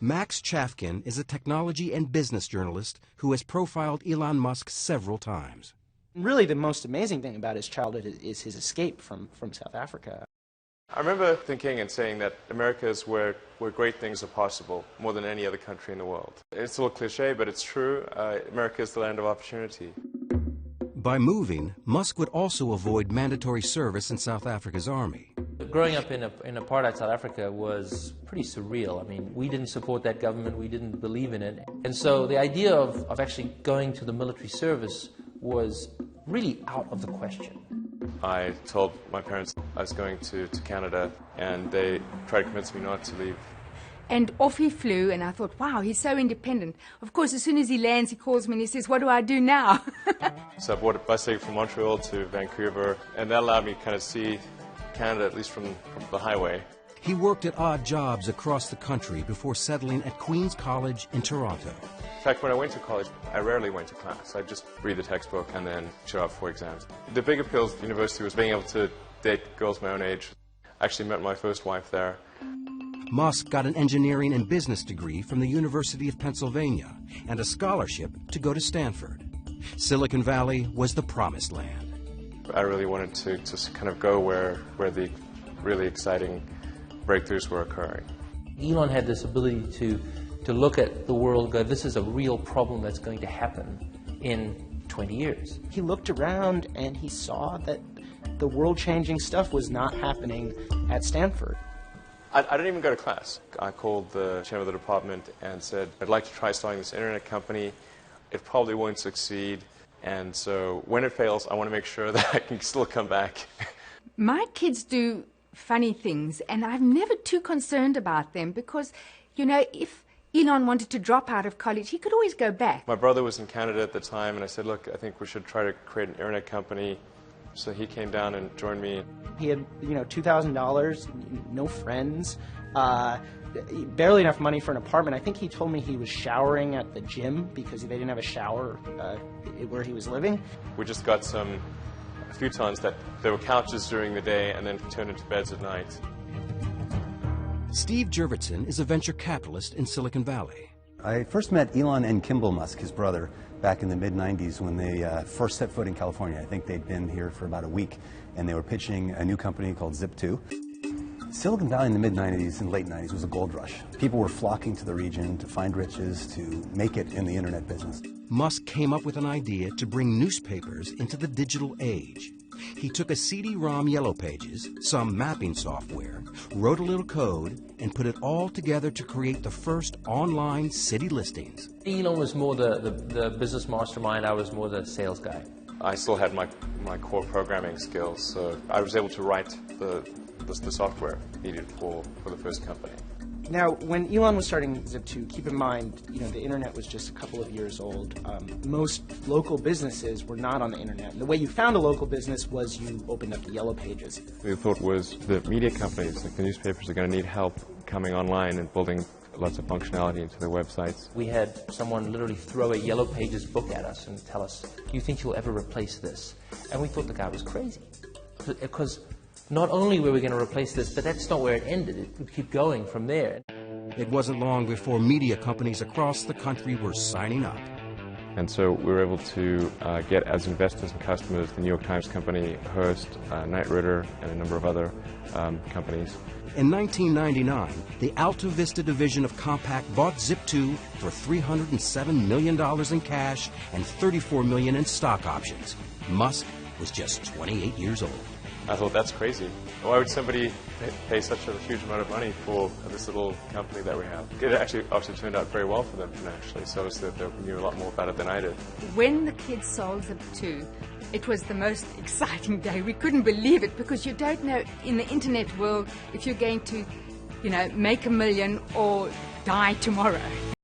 Max Chafkin is a technology and business journalist who has profiled Elon Musk several times. Really, the most amazing thing about his childhood is his escape from South Africa. I remember thinking and saying that America is where great things are possible, more than any other country in the world. It's a little cliche, but it's true. America is the land of opportunity. By moving, Musk would also avoid mandatory service in South Africa's army. Growing up in apartheid South Africa was pretty surreal. I mean, we didn't support that government, we didn't believe in it. And so the idea of actually going to the military service was really out of the question. I told my parents I was going to Canada, and they tried to convince me not to leave. And off he flew, and I thought, wow, he's so independent. Of course, as soon as he lands, he calls me and he says, what do I do now? So I bought a bus ticket from Montreal to Vancouver, and that allowed me to kind of see Canada, at least from the highway. He worked at odd jobs across the country before settling at Queen's College in Toronto. In fact, when I went to college, I rarely went to class. I'd just read the textbook and then show up for exams. The big appeal of the university was being able to date girls my own age. I actually met my first wife there. Musk got an engineering and business degree from the University of Pennsylvania and a scholarship to go to Stanford. Silicon Valley was the promised land. I really wanted to kind of go where the really exciting breakthroughs were occurring. Elon had this ability to look at the world and go, this is a real problem that's going to happen in 20 years. He looked around and he saw that the world-changing stuff was not happening at Stanford. I didn't even go to class. I called the chairman of the department and said, I'd like to try starting this internet company. It probably won't succeed, and so when it fails, I want to make sure that I can still come back. My kids do funny things, and I'm never too concerned about them because, you know, if Elon wanted to drop out of college, he could always go back. My brother was in Canada at the time, and I said, look, I think we should try to create an internet company. So he came down and joined me. He had, $2,000, no friends, barely enough money for an apartment. I think he told me he was showering at the gym because they didn't have a shower where he was living. We just got a futons that there were couches during the day and then turned into beds at night. Steve Jurvetson is a venture capitalist in Silicon Valley. I first met Elon and Kimball Musk, his brother, back in the mid-90s when they first set foot in California. I think they'd been here for about a week, and they were pitching a new company called Zip2. Silicon Valley in the mid-90s and late 90s was a gold rush. People were flocking to the region to find riches, to make it in the internet business. Musk came up with an idea to bring newspapers into the digital age. He took a CD-ROM Yellow Pages, some mapping software, wrote a little code, and put it all together to create the first online city listings. Elon was more the business mastermind, I was more the sales guy. I still had my core programming skills, so I was able to write the software needed for the first company. Now, when Elon was starting Zip2, keep in mind, the internet was just a couple of years old. Most local businesses were not on the internet. And the way you found a local business was you opened up the Yellow Pages. The thought was that media companies, like the newspapers, are going to need help coming online and building lots of functionality into their websites. We had someone literally throw a Yellow Pages book at us and tell us, do you think you'll ever replace this? And we thought the guy was crazy. Because not only were we going to replace this, but that's not where it ended. It would keep going from there. It wasn't long before media companies across the country were signing up. And so we were able to get as investors and customers the New York Times Company, Hearst, Knight Ridder, and a number of other companies. In 1999, the Alta Vista division of Compaq bought Zip2 for $307 million in cash and $34 million in stock options. Musk was just 28 years old. I thought, that's crazy. Why would somebody pay such a huge amount of money for this little company that we have? It actually obviously turned out very well for them financially, so obviously they knew a lot more about it than I did. When the kids sold Zip2, it was the most exciting day. We couldn't believe it because you don't know in the internet world if you're going to, make $1 million or die tomorrow.